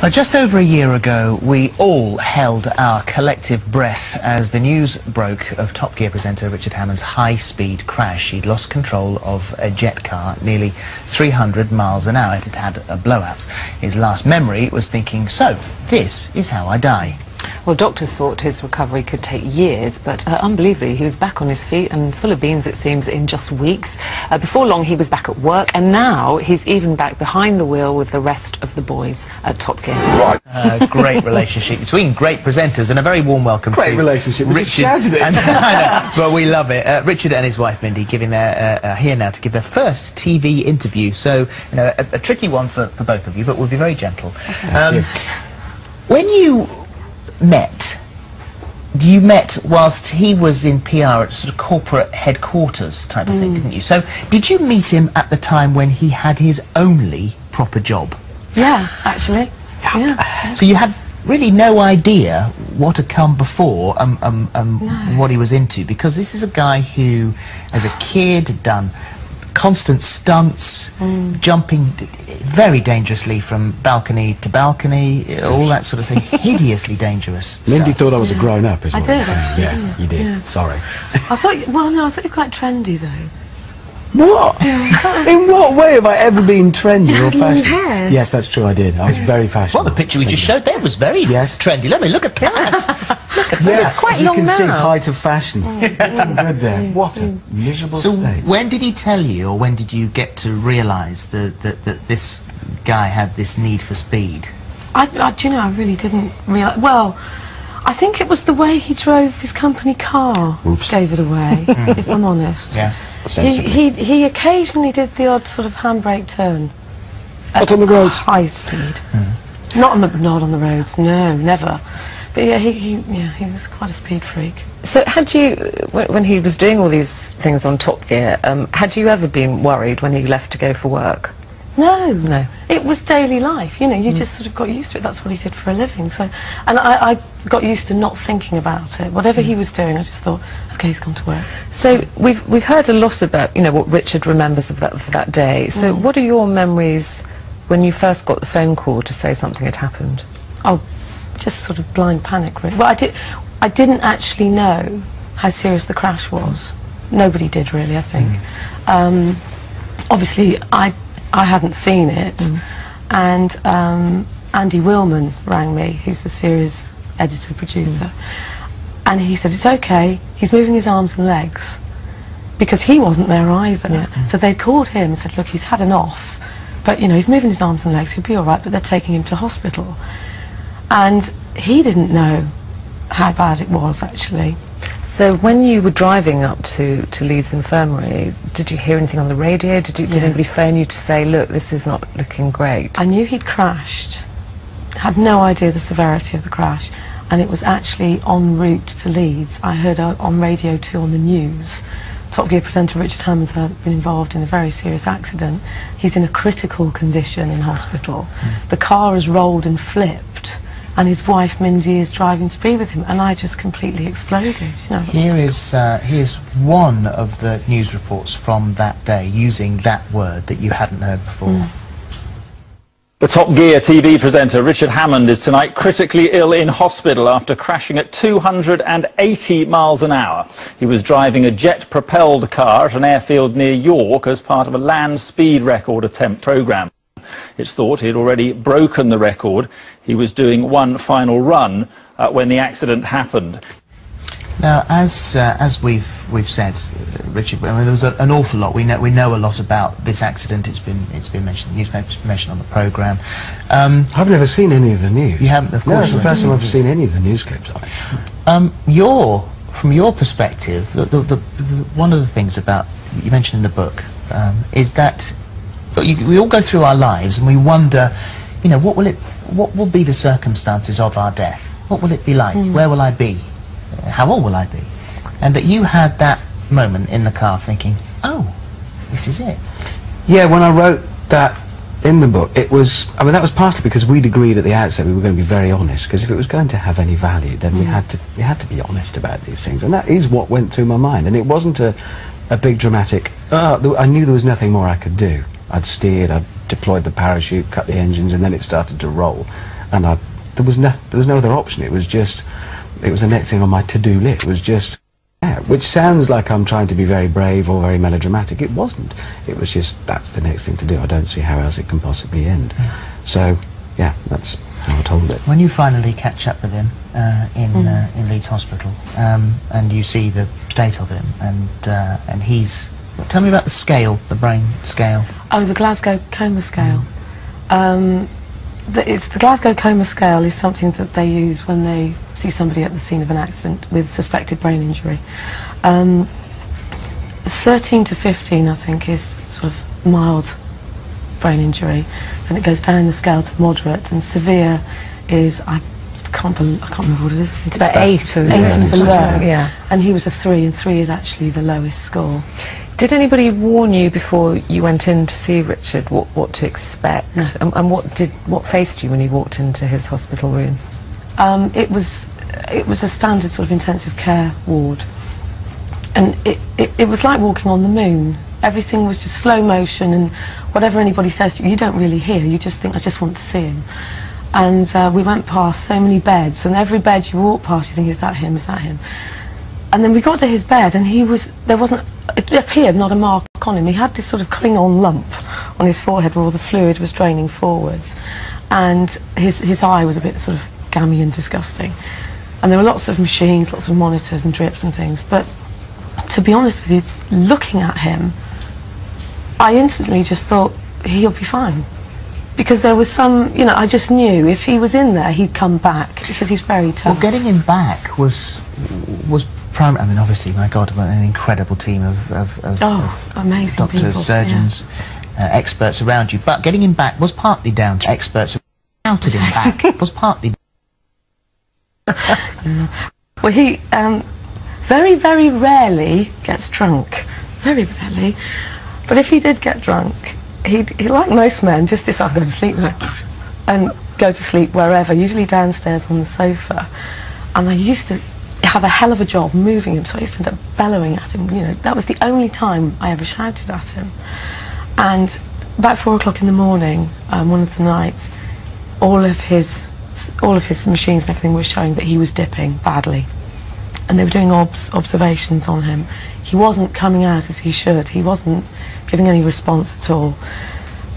Just over a year ago, we all held our collective breath as the news broke of Top Gear presenter Richard Hammond's high-speed crash. He'd lost control of a jet car at nearly 300 miles an hour. It had had a blowout. His last memory was thinking, so, this is how I die. Well, doctors thought his recovery could take years, but unbelievably, he was back on his feet and full of beans, it seems, in just weeks. Before long, he was back at work, and now he's even back behind the wheel with the rest of the boys at Top Gear. Right. Great relationship between great presenters, and a very warm welcome to relationship. Richard. We just shouted it. I know, but we love it. Richard and his wife Mindy giving their here now to give their first TV interview. So, you know, a tricky one for both of you, but we'll be very gentle. When you met, you met whilst he was in PR at sort of corporate headquarters type of thing, didn't you? So did you meet him at the time when he had his only proper job? Yeah, actually. Yeah. So you had really no idea what had come before what he was into, because this is a guy who, as a kid, had done constant stunts, jumping very dangerously from balcony to balcony, all that sort of thing. Hideously dangerous Mindy stuff. thought I was a grown-up as well. I did, actually. Yeah, you did. Yeah. Sorry. I thought, well, no, I thought you were quite trendy, though. What? In what way have I ever been trendy or had long fashionable? hair. Yes, that's true, I did. I was very fashionable. Well, the picture we just showed there was very trendy. Let me look at that. Look at that. It's quite as you long can see, now. height of fashion. Good there. What a miserable So state. when did he tell you, or when did you get to realise that this guy had this need for speed? Do you know, I really didn't realise. Well, I think it was the way he drove his company car gave it away, if I'm honest. Yeah. He occasionally did the odd sort of handbrake turn. Not on the roads. High speed. Not on the roads. No, never. But yeah, he was quite a speed freak. So had you, when he was doing all these things on Top Gear, had you ever been worried when he left to go for work? No. No. It was daily life, you know, you just sort of got used to it. That's what he did for a living. So, and I got used to not thinking about it. Whatever he was doing, I just thought, okay, he's gone to work. So we've heard a lot about, you know, what Richard remembers of that day. So what are your memories when you first got the phone call to say something had happened? Oh, just sort of blind panic, really. Well, I didn't actually know how serious the crash was. Nobody did, really, I think. Obviously, I hadn't seen it, and Andy Willman rang me, who's the series editor, producer, and he said, it's okay, he's moving his arms and legs, because he wasn't there either. So they called him and said, look, he's had an off, but, you know, he's moving his arms and legs, he'll be all right, but they're taking him to hospital. And he didn't know how bad it was, actually. So when you were driving up to Leeds Infirmary, did you hear anything on the radio? Did anybody phone you to say, look, this is not looking great? I knew he'd crashed, had no idea the severity of the crash, and it was actually en route to Leeds. I heard on Radio 2 on the news, Top Gear presenter Richard Hammond had been involved in a very serious accident. He's in a critical condition in hospital. The car has rolled and flipped, and his wife Mindy is driving to be with him, and I just completely exploded. You know. Here's one of the news reports from that day using that word that you hadn't heard before. The Top Gear TV presenter Richard Hammond is tonight critically ill in hospital after crashing at 280 miles an hour. He was driving a jet-propelled car at an airfield near York as part of a land speed record attempt programme. It's thought he had already broken the record. He was doing one final run when the accident happened. Now, as we've said, Richard, I mean, there was an awful lot. We know a lot about this accident. It's been mentioned. The newspaper's been mentioned on the programme. I've never seen any of the news. You haven't, of course. No, it's the first time I've seen any of the news clips of it. From your perspective, one of the things about you mentioned in the book is that we all go through our lives and we wonder, you know, what will be the circumstances of our death? What will it be like? Where will I be? How old will I be? And that you had that moment in the car thinking, oh, this is it. Yeah, when I wrote that in the book, it was, I mean, that was partly because we'd agreed at the outset we were going to be very honest, because if it was going to have any value, then we had to be honest about these things, and that is what went through my mind. And it wasn't a big dramatic, I knew there was nothing more I could do. I'd steered, I'd deployed the parachute, cut the engines, and then it started to roll. And there was no other option. It was the next thing on my to-do list. It was just, yeah, which sounds like I'm trying to be very brave or very melodramatic. It wasn't. It was just, that's the next thing to do. I don't see how else it can possibly end. So, yeah, that's how I told it. When you finally catch up with him in Leeds Hospital, and you see the state of him, and he's... Tell me about the scale, the brain scale. Oh, the Glasgow Coma Scale. The Glasgow Coma Scale is something that they use when they see somebody at the scene of an accident with suspected brain injury. 13 to 15, I think, is sort of mild brain injury, and it goes down the scale to moderate, and severe is, I can't remember what it is. It's about 8 or 8 and below. Yeah. And he was a 3, and 3 is actually the lowest score. Did anybody warn you before you went in to see Richard what to expect? No. And what faced you when you walked into his hospital room? It was a standard sort of intensive care ward, and it was like walking on the moon. Everything was just slow motion, and whatever anybody says to you, you don't really hear. You just think, I just want to see him. And we went past so many beds, and every bed you walk past, you think, is that him? Is that him? And then we got to his bed, and it appeared not a mark on him. He had this sort of Klingon lump on his forehead where all the fluid was draining forwards, and his eye was a bit sort of gammy and disgusting. And there were lots of machines, lots of monitors and drips and things, but to be honest with you, looking at him, I instantly just thought, he'll be fine. Because there was some, you know, I just knew if he was in there, he'd come back, because he's very tough. Well, getting him back was primary. I mean, obviously, my God, an incredible team of amazing doctors, people, surgeons, experts around you. But getting him back was partly down to experts who shouted him back. Was partly. Well, he very, very rarely gets drunk. Very rarely. But if he did get drunk, he like most men, just decide, go to sleep now, and go to sleep wherever, usually downstairs on the sofa. And I used to have a hell of a job moving him, so I used to end up bellowing at him. You know, that was the only time I ever shouted at him. And about 4 o'clock in the morning, one of the nights, all of his machines and everything were showing that he was dipping badly, and they were doing observations on him. He wasn't coming out as he should. He wasn't giving any response at all.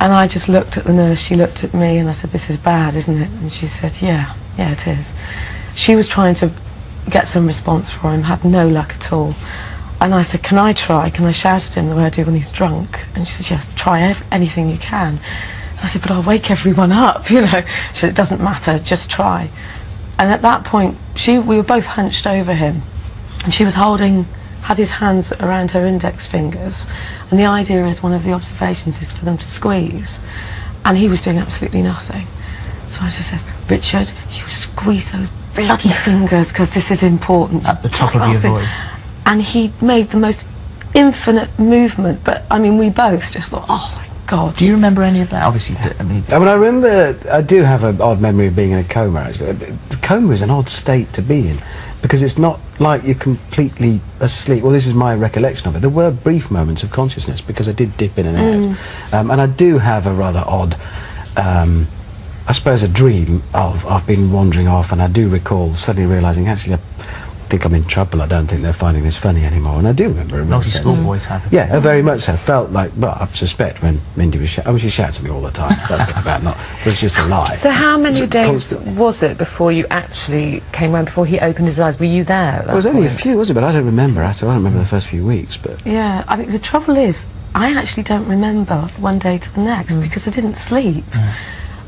And I just looked at the nurse, she looked at me, and I said, "This is bad, isn't it?" And she said, yeah, it is. She was trying to get some response for him, had no luck at all. And I said, can I try? Can I shout at him the way I do when he's drunk? And she said, yes, try anything you can. And I said, but I'll wake everyone up, you know. She said, it doesn't matter, just try. And at that point, we were both hunched over him, and she was had his hands around her index fingers, and the idea is, one of the observations is for them to squeeze, and he was doing absolutely nothing. So I just said, Richard, you squeeze those bloody fingers, because this is important. At the top of your voice. And he made the most infinite movement, but I mean, we both just thought, oh my God. Do you remember any of that? Obviously, I mean, I remember, I do have an odd memory of being in a coma, actually. The coma is an odd state to be in, because it's not like you're completely asleep. Well, this is my recollection of it. There were brief moments of consciousness, because I did dip in and out. And I do have a rather odd, I suppose, a dream of I've been wandering off, and I do recall suddenly realising, actually, I think I'm in trouble. I don't think they're finding this funny anymore. And I do remember it. Naughty schoolboy type of thing. Yeah, very much so. Felt like, well, I suspect when Mindy was shouting, I mean, she shouts at me all the time. That's about not, it was just a lie. So how many days constantly. was it before you actually came round, before he opened his eyes? Were you there at that It was only a point? few, wasn't it? But I don't remember at all. I don't remember the first few weeks, but... Yeah, I mean, the trouble is, I actually don't remember one day to the next, because I didn't sleep.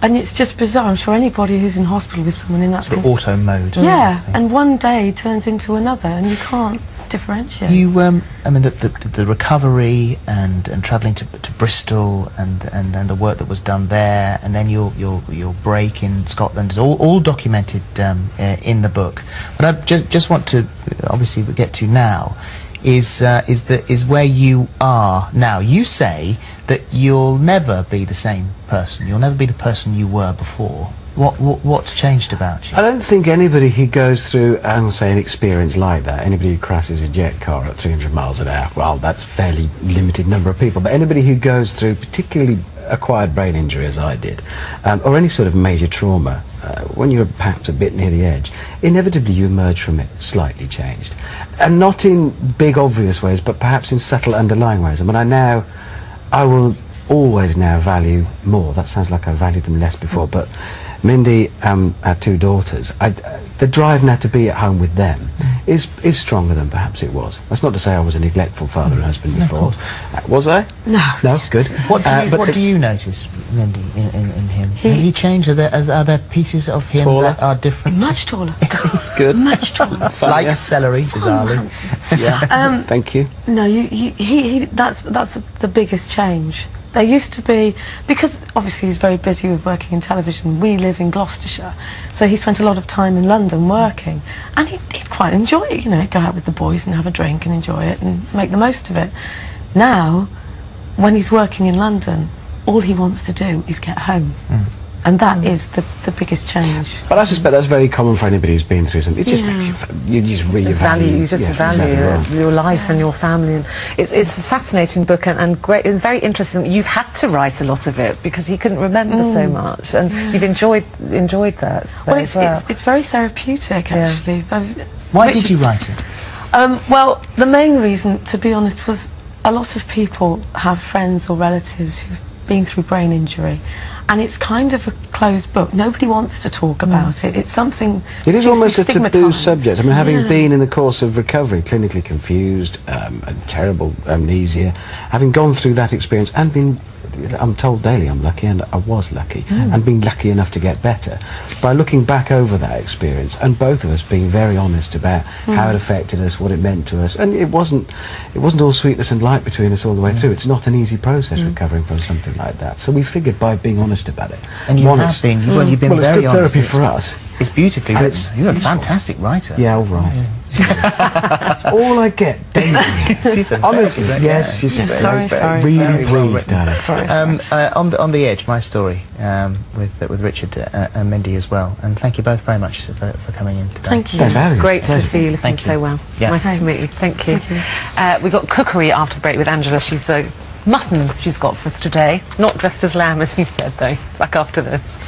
And it's just bizarre. I'm sure anybody who's in hospital with someone in that sort of auto mode. Yeah, and one day turns into another, and you can't differentiate. You, I mean, the recovery and travelling to Bristol and the work that was done there, and then your break in Scotland is all documented in the book. But I just want to obviously get to now is where you are now. You say that you'll never be the same person. You'll never be the person you were before. What's changed about you? I don't think anybody who goes through, say, an experience like that, anybody who crashes a jet car at 300 miles an hour, well, that's a fairly limited number of people, but anybody who goes through particularly acquired brain injury, as I did, or any sort of major trauma, when you're perhaps a bit near the edge, inevitably you emerge from it slightly changed. And not in big obvious ways, but perhaps in subtle underlying ways. I mean, I will always now value more. That sounds like I valued them less before, but Mindy, our 2 daughters, the drive now to be at home with them is stronger than perhaps it was. That's not to say I was a neglectful father and husband before. Was I? No. No? Good. What do you notice, Mindy, in him? Has he changed? Are there pieces of him that are different? Much taller. Good. Much taller. Like celery, bizarrely. Yeah. Thank you. No, that's the biggest change. There used to be, because obviously he's very busy with working in television, we live in Gloucestershire, so he spent a lot of time in London working, and he'd quite enjoy it, you know, go out with the boys and have a drink and enjoy it and make the most of it. Now, when he's working in London, all he wants to do is get home. And that is the biggest change. But I suspect that's very common for anybody who's been through something. It just makes you just revalue. You just value your life and your family. And it's a fascinating book and great and very interesting. You've had to write a lot of it because he couldn't remember so much, and you've enjoyed that. Well, it's very therapeutic actually. Why did you write it? Well, the main reason, to be honest, was a lot of people have friends or relatives who've been through brain injury, and it's kind of a closed book. Nobody wants to talk about it. It's something. It is almost a taboo subject. I mean, having been in the course of recovery, clinically confused, a terrible amnesia, having gone through that experience and been, I'm told daily I'm lucky, and I was lucky, and been lucky enough to get better. By looking back over that experience, and both of us being very honest about how it affected us, what it meant to us, and it wasn't all sweetness and light between us all the way through. It's not an easy process recovering from something like that. So we figured by being honest about it. And you have been. You've been it's very good honest. therapy for us. It's beautifully written. You're a fantastic writer. Yeah, all right. That's all I get. Honestly, yes, she's really pleased, darling. On the Edge, my story with Richard and Mindy as well. And thank you both very much for coming in today. Thank you. It's great to see you looking so well. Yeah. Nice to meet you. Thank you. We got cookery after the break with Angela. She's mutton she's got for us today. Not dressed as lamb, as you said, though. Back after this.